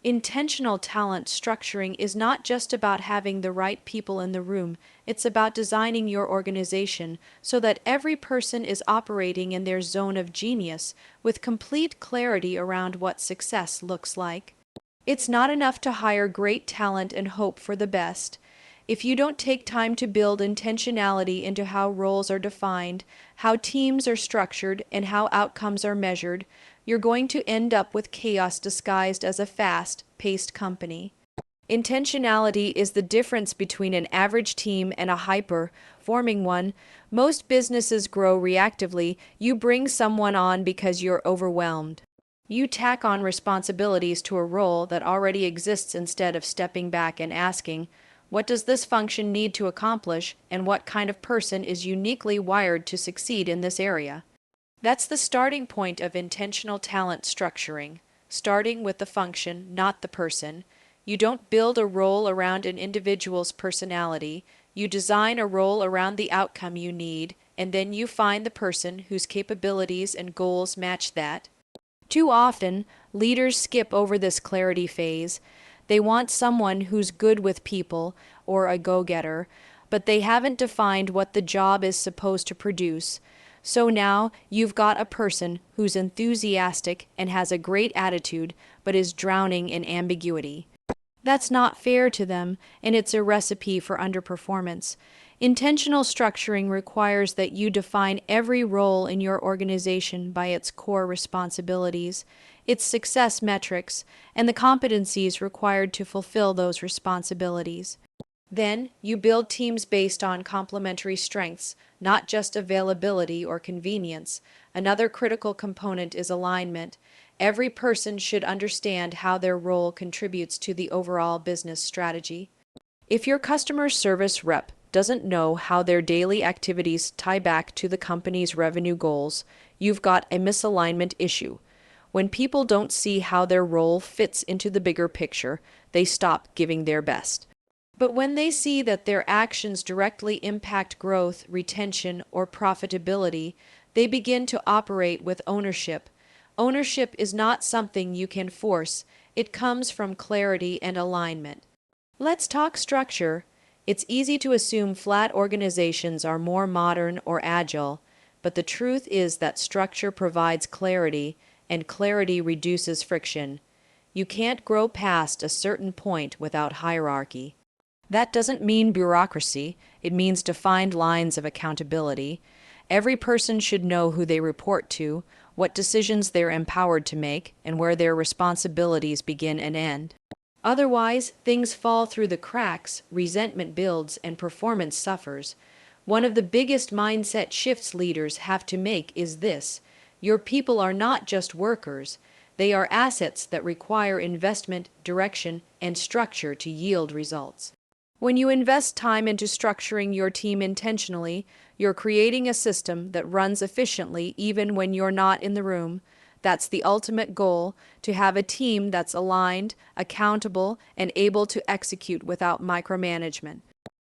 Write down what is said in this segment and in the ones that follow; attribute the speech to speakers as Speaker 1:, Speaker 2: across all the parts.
Speaker 1: Intentional talent structuring is not just about having the right people in the room, it's about designing your organization so that every person is operating in their zone of genius with complete clarity around what success looks like. It's not enough to hire great talent and hope for the best. If you don't take time to build intentionality into how roles are defined, how teams are structured, and how outcomes are measured, you're going to end up with chaos disguised as a fast-paced company. Intentionality is the difference between an average team and a hyper-forming one. Most businesses grow reactively. You bring someone on because you're overwhelmed. You tack on responsibilities to a role that already exists instead of stepping back and asking, what does this function need to accomplish, and what kind of person is uniquely wired to succeed in this area? That's the starting point of intentional talent structuring, starting with the function, not the person. You don't build a role around an individual's personality, you design a role around the outcome you need, and then you find the person whose capabilities and goals match that. Too often, leaders skip over this clarity phase. They want someone who's good with people or a go-getter, but they haven't defined what the job is supposed to produce. So now you've got a person who's enthusiastic and has a great attitude, but is drowning in ambiguity. That's not fair to them, and it's a recipe for underperformance. Intentional structuring requires that you define every role in your organization by its core responsibilities, its success metrics, and the competencies required to fulfill those responsibilities. Then, you build teams based on complementary strengths, not just availability or convenience. Another critical component is alignment. Every person should understand how their role contributes to the overall business strategy. If your customer service rep doesn't know how their daily activities tie back to the company's revenue goals, you've got a misalignment issue. When people don't see how their role fits into the bigger picture, they stop giving their best. But when they see that their actions directly impact growth, retention, or profitability, they begin to operate with ownership. Ownership is not something you can force, it comes from clarity and alignment. Let's talk structure. It's easy to assume flat organizations are more modern or agile, but the truth is that structure provides clarity, and clarity reduces friction. You can't grow past a certain point without hierarchy. That doesn't mean bureaucracy, it means defined lines of accountability. Every person should know who they report to, what decisions they're empowered to make, and where their responsibilities begin and end. Otherwise, things fall through the cracks, resentment builds, and performance suffers. One of the biggest mindset shifts leaders have to make is this: your people are not just workers, they are assets that require investment, direction, and structure to yield results. When you invest time into structuring your team intentionally, you're creating a system that runs efficiently even when you're not in the room. That's the ultimate goal, to have a team that's aligned, accountable, and able to execute without micromanagement.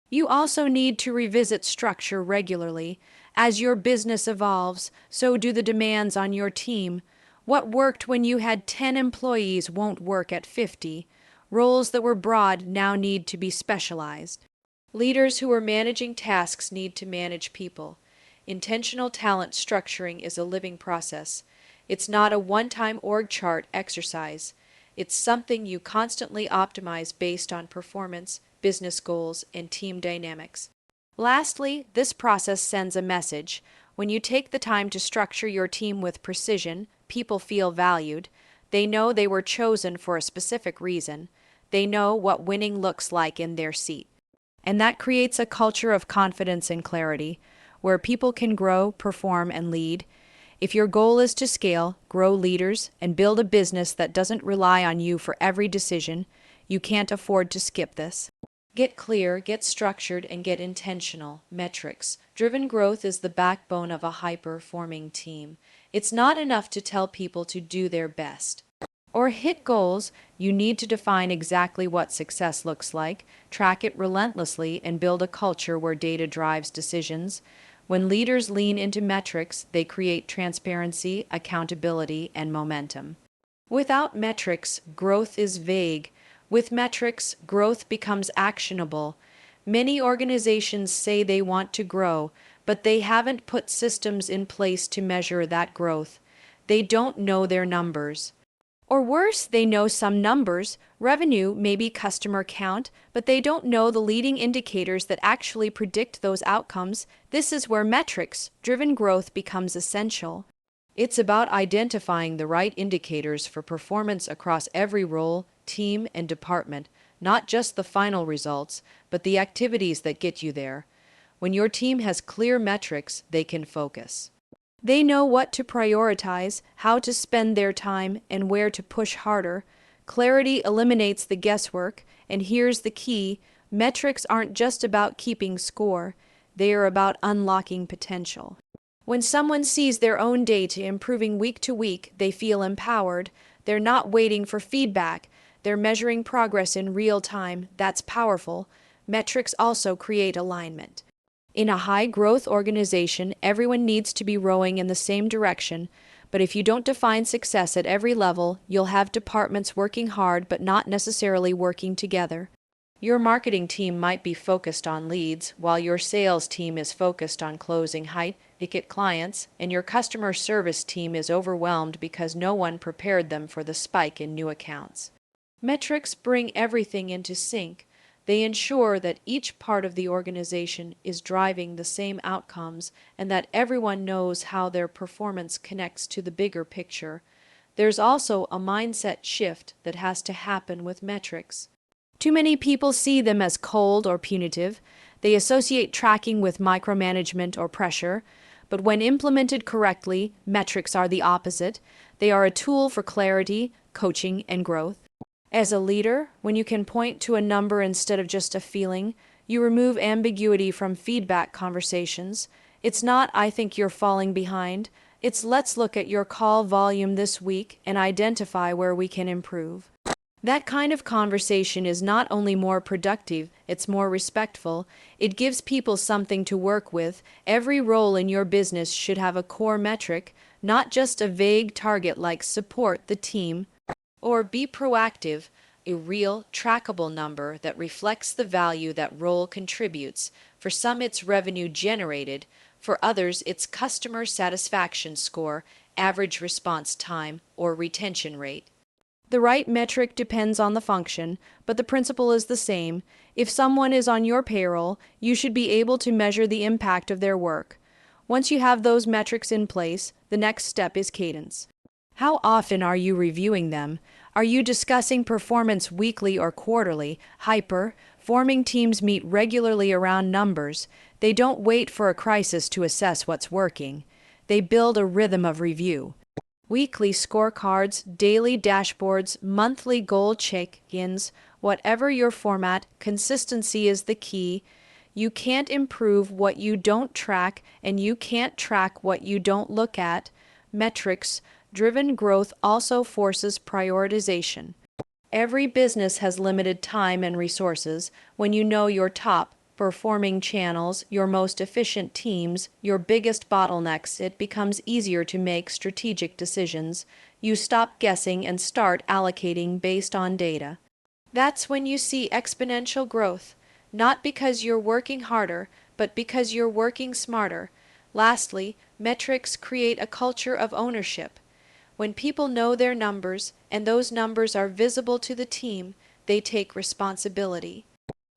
Speaker 1: You also need to revisit structure regularly. As your business evolves, so do the demands on your team. What worked when you had 10 employees won't work at 50. Roles that were broad now need to be specialized. Leaders who are managing tasks need to manage people. Intentional talent structuring is a living process. It's not a one-time org chart exercise. It's something you constantly optimize based on performance, business goals, and team dynamics. Lastly, this process sends a message. When you take the time to structure your team with precision, people feel valued. They know they were chosen for a specific reason. They know what winning looks like in their seat. And that creates a culture of confidence and clarity, where people can grow, perform, and lead. If your goal is to scale, grow leaders, and build a business that doesn't rely on you for every decision, you can't afford to skip this. Get clear, get structured, and get intentional. Metrics. Driven growth is the backbone of a hyper-forming team. It's not enough to tell people to do their best or hit goals. You need to define exactly what success looks like, track it relentlessly, and build a culture where data drives decisions. When leaders lean into metrics, they create transparency, accountability, and momentum. Without metrics, growth is vague. With metrics, growth becomes actionable. Many organizations say they want to grow, but they haven't put systems in place to measure that growth. They don't know their numbers. Or worse, they know some numbers, revenue, maybe customer count, but they don't know the leading indicators that actually predict those outcomes. This is where metrics-driven growth becomes essential. It's about identifying the right indicators for performance across every role, team, and department, not just the final results, but the activities that get you there. When your team has clear metrics, they can focus. They know what to prioritize, how to spend their time, and where to push harder. Clarity eliminates the guesswork, and here's the key: metrics aren't just about keeping score, they are about unlocking potential. When someone sees their own data improving week to week, they feel empowered. They're not waiting for feedback, they're measuring progress in real time. That's powerful. Metrics also create alignment. In a high-growth organization, everyone needs to be rowing in the same direction, but if you don't define success at every level, you'll have departments working hard but not necessarily working together. Your marketing team might be focused on leads, while your sales team is focused on closing high-ticket clients, and your customer service team is overwhelmed because no one prepared them for the spike in new accounts. Metrics bring everything into sync. They ensure that each part of the organization is driving the same outcomes and that everyone knows how their performance connects to the bigger picture. There's also a mindset shift that has to happen with metrics. Too many people see them as cold or punitive. They associate tracking with micromanagement or pressure. But when implemented correctly, metrics are the opposite. They are a tool for clarity, coaching, and growth. As a leader, when you can point to a number instead of just a feeling, you remove ambiguity from feedback conversations. It's not, "I think you're falling behind." It's, "Let's look at your call volume this week and identify where we can improve." That kind of conversation is not only more productive, it's more respectful. It gives people something to work with. Every role in your business should have a core metric, not just a vague target like support the team or be proactive, a real, trackable number that reflects the value that role contributes. For some, it's revenue generated. For others, it's customer satisfaction score, average response time, or retention rate. The right metric depends on the function, but the principle is the same. If someone is on your payroll, you should be able to measure the impact of their work. Once you have those metrics in place, the next step is cadence. How often are you reviewing them? Are you discussing performance weekly or quarterly? Forming teams meet regularly around numbers. They don't wait for a crisis to assess what's working. They build a rhythm of review. Weekly scorecards, daily dashboards, monthly goal check-ins, whatever your format, consistency is the key. You can't improve what you don't track, and you can't track what you don't look at. Metrics-driven growth also forces prioritization. Every business has limited time and resources. When you know your top performing channels, your most efficient teams, your biggest bottlenecks, it becomes easier to make strategic decisions. You stop guessing and start allocating based on data. That's when you see exponential growth, not because you're working harder, but because you're working smarter. Lastly, metrics create a culture of ownership. When people know their numbers, and those numbers are visible to the team, they take responsibility.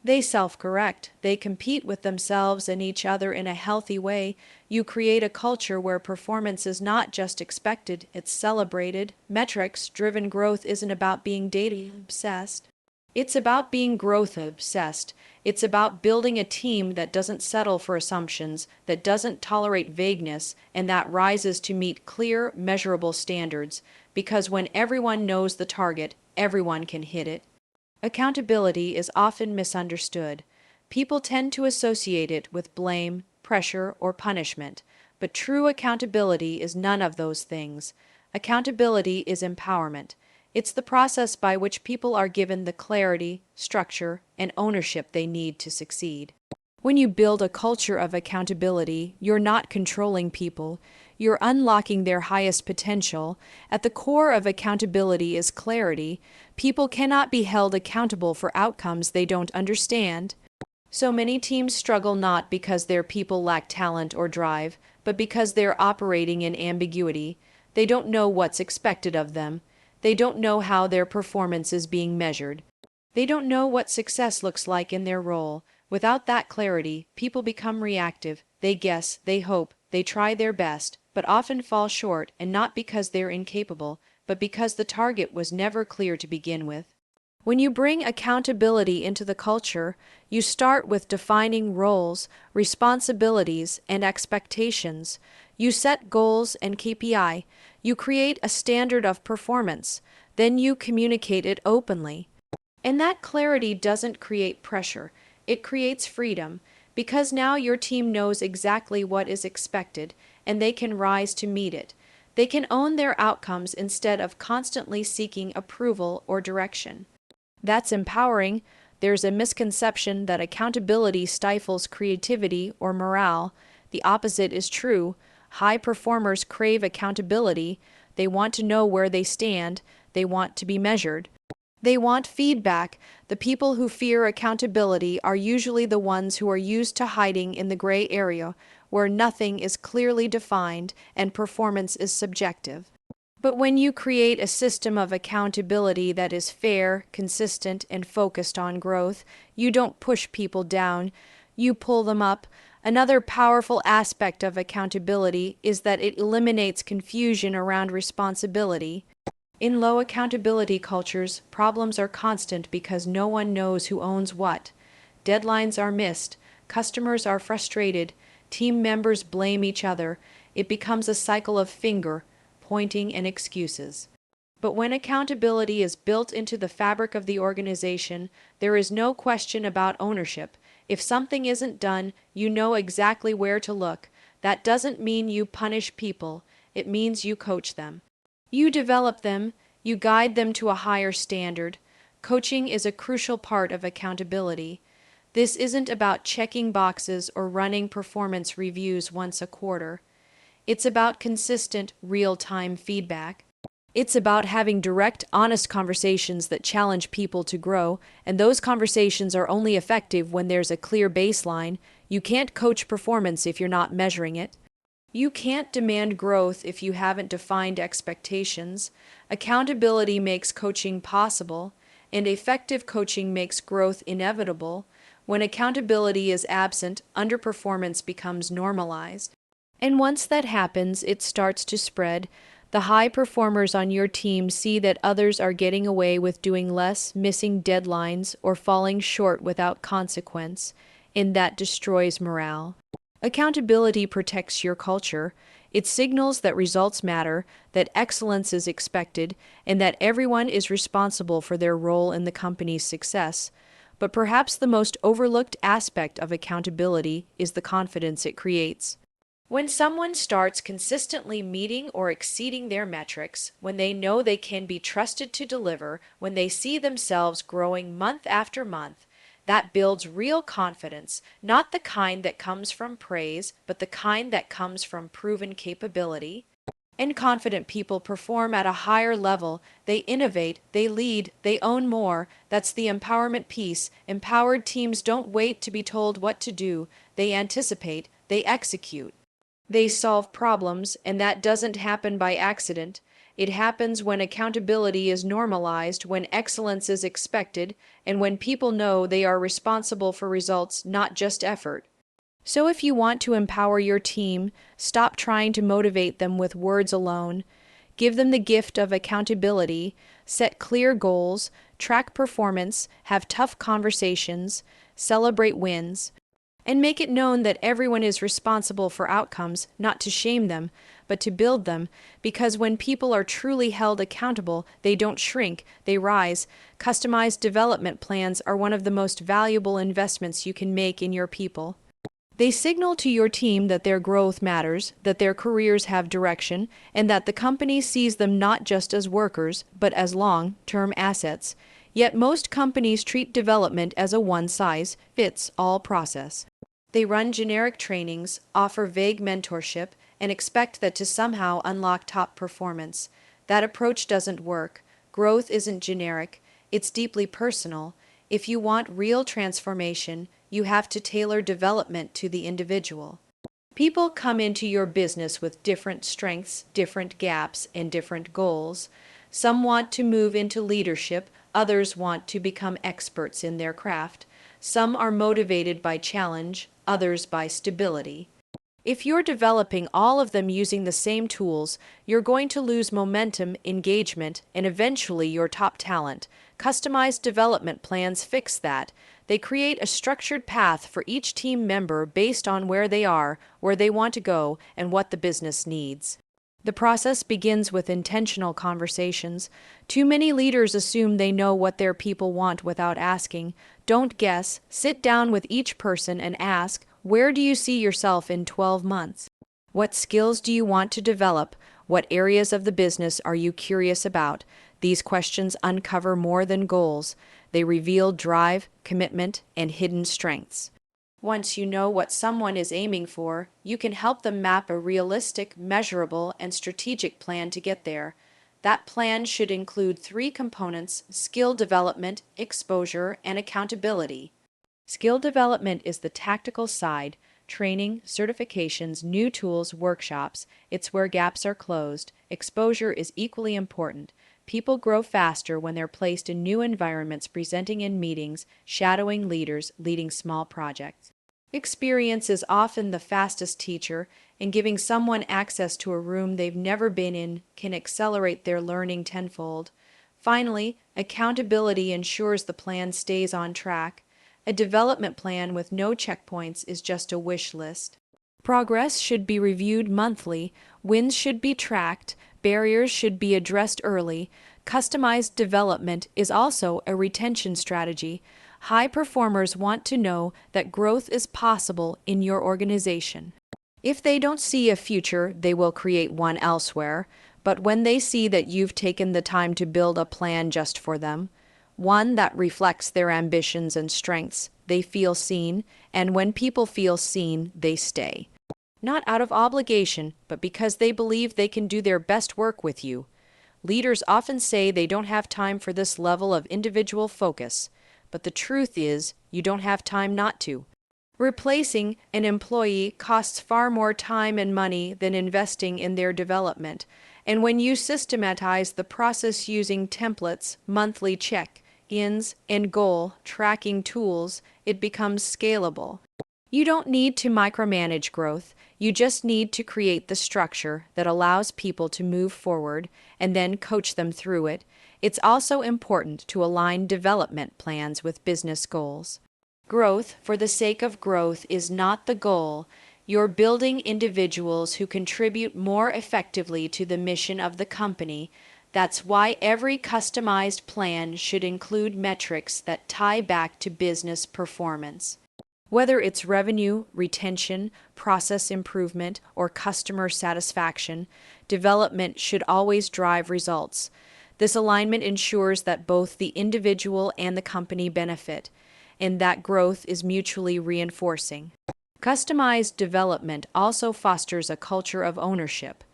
Speaker 1: They self-correct. They compete with themselves and each other in a healthy way. You create a culture where performance is not just expected, it's celebrated. Metrics-driven growth isn't about being data-obsessed. It's about being growth-obsessed. It's about building a team that doesn't settle for assumptions, that doesn't tolerate vagueness, and that rises to meet clear, measurable standards. Because when everyone knows the target, everyone can hit it. Accountability is often misunderstood. People tend to associate it with blame, pressure, or punishment, but true accountability is none of those things. Accountability is empowerment. It's the process by which people are given the clarity, structure, and ownership they need to succeed. When you build a culture of accountability, you're not controlling people, you're unlocking their highest potential. At the core of accountability is clarity. People cannot be held accountable for outcomes they don't understand. So many teams struggle not because their people lack talent or drive, but because they're operating in ambiguity. They don't know what's expected of them. They don't know how their performance is being measured. They don't know what success looks like in their role. Without that clarity, people become reactive. They guess, they hope, they try their best, but often fall short, and not because they're incapable, but because the target was never clear to begin with. When you bring accountability into the culture, you start with defining roles, responsibilities, and expectations. You set goals and KPI. You create a standard of performance. Then you communicate it openly. And that clarity doesn't create pressure. It creates freedom, because now your team knows exactly what is expected, and they can rise to meet it. They can own their outcomes instead of constantly seeking approval or direction. That's empowering. There's a misconception that accountability stifles creativity or morale. The opposite is true. High performers crave accountability. They want to know where they stand. They want to be measured. They want feedback. The people who fear accountability are usually the ones who are used to hiding in the gray area, where nothing is clearly defined and performance is subjective. But when you create a system of accountability that is fair, consistent, and focused on growth, you don't push people down, you pull them up. Another powerful aspect of accountability is that it eliminates confusion around responsibility. In low accountability cultures, problems are constant because no one knows who owns what. Deadlines are missed, customers are frustrated, team members blame each other. It becomes a cycle of pointing, and excuses. But when accountability is built into the fabric of the organization, there is no question about ownership. If something isn't done, you know exactly where to look. That doesn't mean you punish people. It means you coach them. You develop them. You guide them to a higher standard. Coaching is a crucial part of accountability. This isn't about checking boxes or running performance reviews once a quarter. It's about consistent, real-time feedback. It's about having direct, honest conversations that challenge people to grow, and those conversations are only effective when there's a clear baseline. You can't coach performance if you're not measuring it. You can't demand growth if you haven't defined expectations. Accountability makes coaching possible, and effective coaching makes growth inevitable. When accountability is absent, underperformance becomes normalized. And once that happens, it starts to spread. The high performers on your team see that others are getting away with doing less, missing deadlines, or falling short without consequence, and that destroys morale. Accountability protects your culture. It signals that results matter, that excellence is expected, and that everyone is responsible for their role in the company's success. But perhaps the most overlooked aspect of accountability is the confidence it creates. When someone starts consistently meeting or exceeding their metrics, when they know they can be trusted to deliver, when they see themselves growing month after month, that builds real confidence, not the kind that comes from praise, but the kind that comes from proven capability. And confident people perform at a higher level. They innovate, they lead, they own more. That's the empowerment piece. Empowered teams don't wait to be told what to do. They anticipate, they execute. They solve problems, and that doesn't happen by accident. It happens when accountability is normalized, when excellence is expected, and when people know they are responsible for results, not just effort. So if you want to empower your team, stop trying to motivate them with words alone. Give them the gift of accountability, set clear goals, track performance, have tough conversations, celebrate wins. And make it known that everyone is responsible for outcomes, not to shame them, but to build them, because when people are truly held accountable, they don't shrink, they rise. Customized development plans are one of the most valuable investments you can make in your people. They signal to your team that their growth matters, that their careers have direction, and that the company sees them not just as workers, but as long-term assets. Yet most companies treat development as a one-size-fits-all process. They run generic trainings, offer vague mentorship, and expect that to somehow unlock top performance. That approach doesn't work. Growth isn't generic, it's deeply personal. If you want real transformation, you have to tailor development to the individual. People come into your business with different strengths, different gaps, and different goals. Some want to move into leadership, others want to become experts in their craft. Some are motivated by challenge, others by stability. If you're developing all of them using the same tools, you're going to lose momentum, engagement, and eventually your top talent. Customized development plans fix that. They create a structured path for each team member based on where they are, where they want to go, and what the business needs. The process begins with intentional conversations. Too many leaders assume they know what their people want without asking. Don't guess. Sit down with each person and ask, where do you see yourself in 12 months? What skills do you want to develop? What areas of the business are you curious about? These questions uncover more than goals. They reveal drive, commitment, and hidden strengths. Once you know what someone is aiming for, you can help them map a realistic, measurable, and strategic plan to get there. That plan should include three components: skill development, exposure, and accountability. Skill development is the tactical side: training, certifications, new tools, workshops. It's where gaps are closed. Exposure is equally important. People grow faster when they're placed in new environments, presenting in meetings, shadowing leaders, leading small projects. Experience is often the fastest teacher, and giving someone access to a room they've never been in can accelerate their learning tenfold. Finally, accountability ensures the plan stays on track. A development plan with no checkpoints is just a wish list. Progress should be reviewed monthly, wins should be tracked, barriers should be addressed early. Customized development is also a retention strategy. High performers want to know that growth is possible in your organization. If they don't see a future, they will create one elsewhere. But when they see that you've taken the time to build a plan just for them, one that reflects their ambitions and strengths, they feel seen, and when people feel seen, they stay. Not out of obligation, but because they believe they can do their best work with you. Leaders often say they don't have time for this level of individual focus, but the truth is, you don't have time not to. Replacing an employee costs far more time and money than investing in their development, and when you systematize the process using templates, monthly check-ins, and goal tracking tools, it becomes scalable. You don't need to micromanage growth. You just need to create the structure that allows people to move forward and then coach them through it. It's also important to align development plans with business goals. Growth for the sake of growth is not the goal. You're building individuals who contribute more effectively to the mission of the company. That's why every customized plan should include metrics that tie back to business performance. Whether it's revenue, retention, process improvement, or customer satisfaction, development should always drive results. This alignment ensures that both the individual and the company benefit, and that growth is mutually reinforcing. Customized development also fosters a culture of ownership.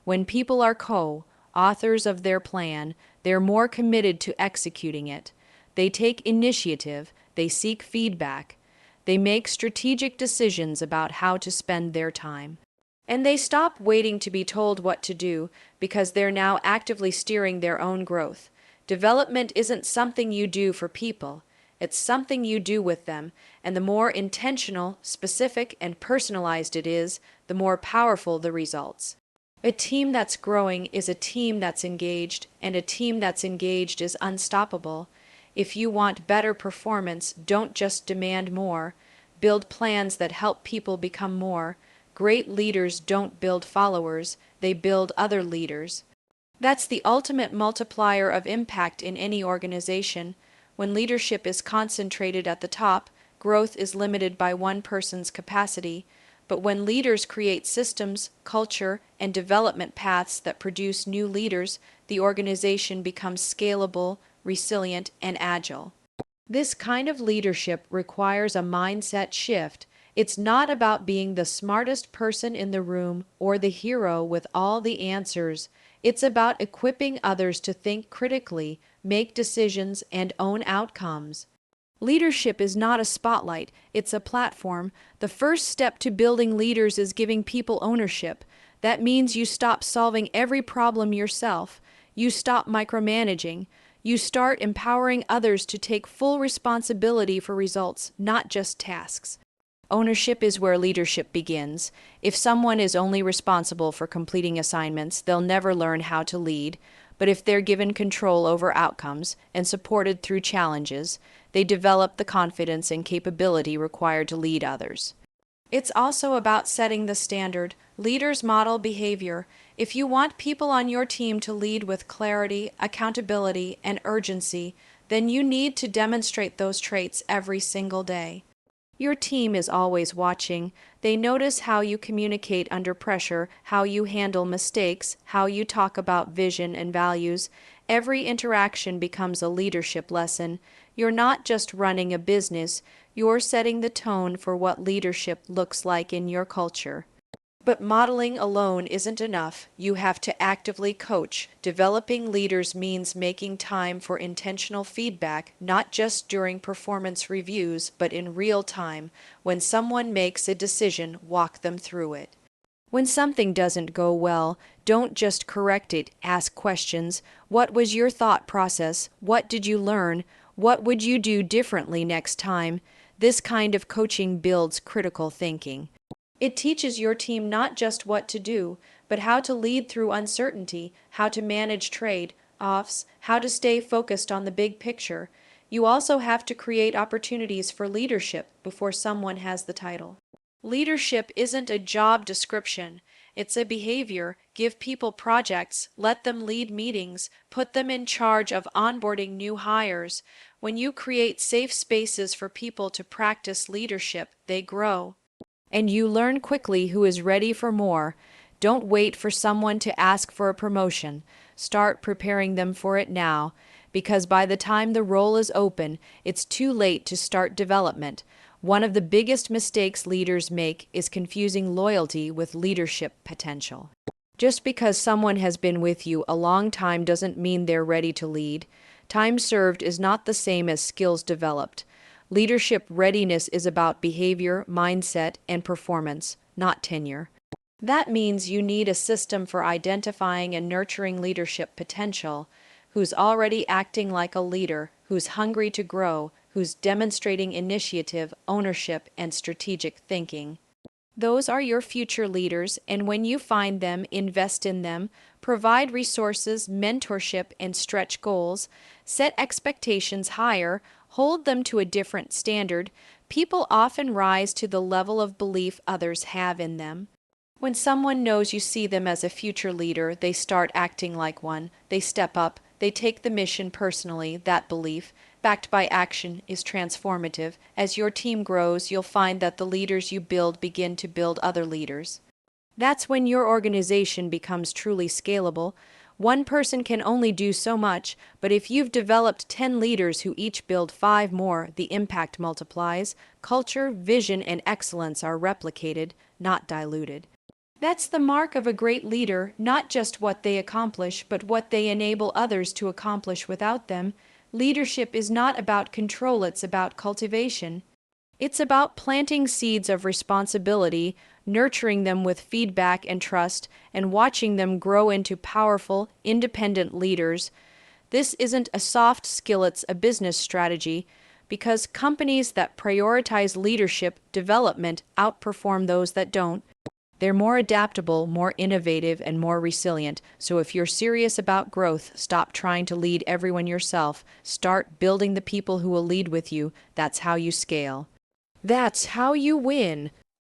Speaker 1: When people are co-authors of their plan, they're more committed to executing it. They take initiative, they seek feedback, they make strategic decisions about how to spend their time. And they stop waiting to be told what to do because they're now actively steering their own growth. Development isn't something you do for people. It's something you do with them, and the more intentional, specific, and personalized it is, the more powerful the results. A team that's growing is a team that's engaged, and a team that's engaged is unstoppable. If you want better performance, don't just demand more. Build plans that help people become more. Great leaders don't build followers, they build other leaders. That's the ultimate multiplier of impact in any organization. When leadership is concentrated at the top, growth is limited by one person's capacity. But when leaders create systems, culture, and development paths that produce new leaders, the organization becomes scalable, resilient, and agile. This kind of leadership requires a mindset shift, It's not about being the smartest person in the room or the hero with all the answers. It's about equipping others to think critically, make decisions, and own outcomes. Leadership is not a spotlight, it's a platform. The first step to building leaders is giving people ownership. That means you stop solving every problem yourself. You stop micromanaging. You start empowering others to take full responsibility for results, not just tasks. Ownership is where leadership begins. If someone is only responsible for completing assignments, they'll never learn how to lead. But if they're given control over outcomes and supported through challenges, they develop the confidence and capability required to lead others. It's also about setting the standard. Leaders model behavior. If you want people on your team to lead with clarity, accountability, and urgency, then you need to demonstrate those traits every single day. Your team is always watching. They notice how you communicate under pressure, how you handle mistakes, how you talk about vision and values. Every interaction becomes a leadership lesson. You're not just running a business, you're setting the tone for what leadership looks like in your culture. But modeling alone isn't enough. You have to actively coach. Developing leaders means making time for intentional feedback, not just during performance reviews, but in real time. When someone makes a decision, walk them through it. When something doesn't go well, don't just correct it, ask questions. What was your thought process? What did you learn? What would you do differently next time? This kind of coaching builds critical thinking. It teaches your team not just what to do, but how to lead through uncertainty, how to manage trade-offs, how to stay focused on the big picture. You also have to create opportunities for leadership before someone has the title. Leadership isn't a job description, it's a behavior. Give people projects, let them lead meetings, put them in charge of onboarding new hires. When you create safe spaces for people to practice leadership, they grow. And you learn quickly who is ready for more. Don't wait for someone to ask for a promotion. Start preparing them for it now, because by the time the role is open, it's too late to start development. One of the biggest mistakes leaders make is confusing loyalty with leadership potential. Just because someone has been with you a long time doesn't mean they're ready to lead. Time served is not the same as skills developed. Leadership readiness is about behavior, mindset, and performance, not tenure. That means you need a system for identifying and nurturing leadership potential, who's already acting like a leader, who's hungry to grow, who's demonstrating initiative, ownership, and strategic thinking. Those are your future leaders, and when you find them, invest in them, provide resources, mentorship, and stretch goals, set expectations higher, hold them to a different standard. People often rise to the level of belief others have in them. When someone knows you see them as a future leader, they start acting like one. They step up. They take the mission personally. That belief, backed by action, is transformative. As your team grows, you'll find that the leaders you build begin to build other leaders. That's when your organization becomes truly scalable. One person can only do so much, but if you've developed 10 leaders who each build 5 more, the impact multiplies. Culture, vision, and excellence are replicated, not diluted. That's the mark of a great leader, not just what they accomplish, but what they enable others to accomplish without them. Leadership is not about control, it's about cultivation. It's about planting seeds of responsibility, nurturing them with feedback and trust, and watching them grow into powerful, independent leaders. This isn't a soft skill, it's a business strategy, because companies that prioritize leadership development outperform those that don't. They're more adaptable, more innovative, and more resilient. So if you're serious about growth, stop trying to lead everyone yourself. Start building the people who will lead with you. That's how you scale. That's how you win.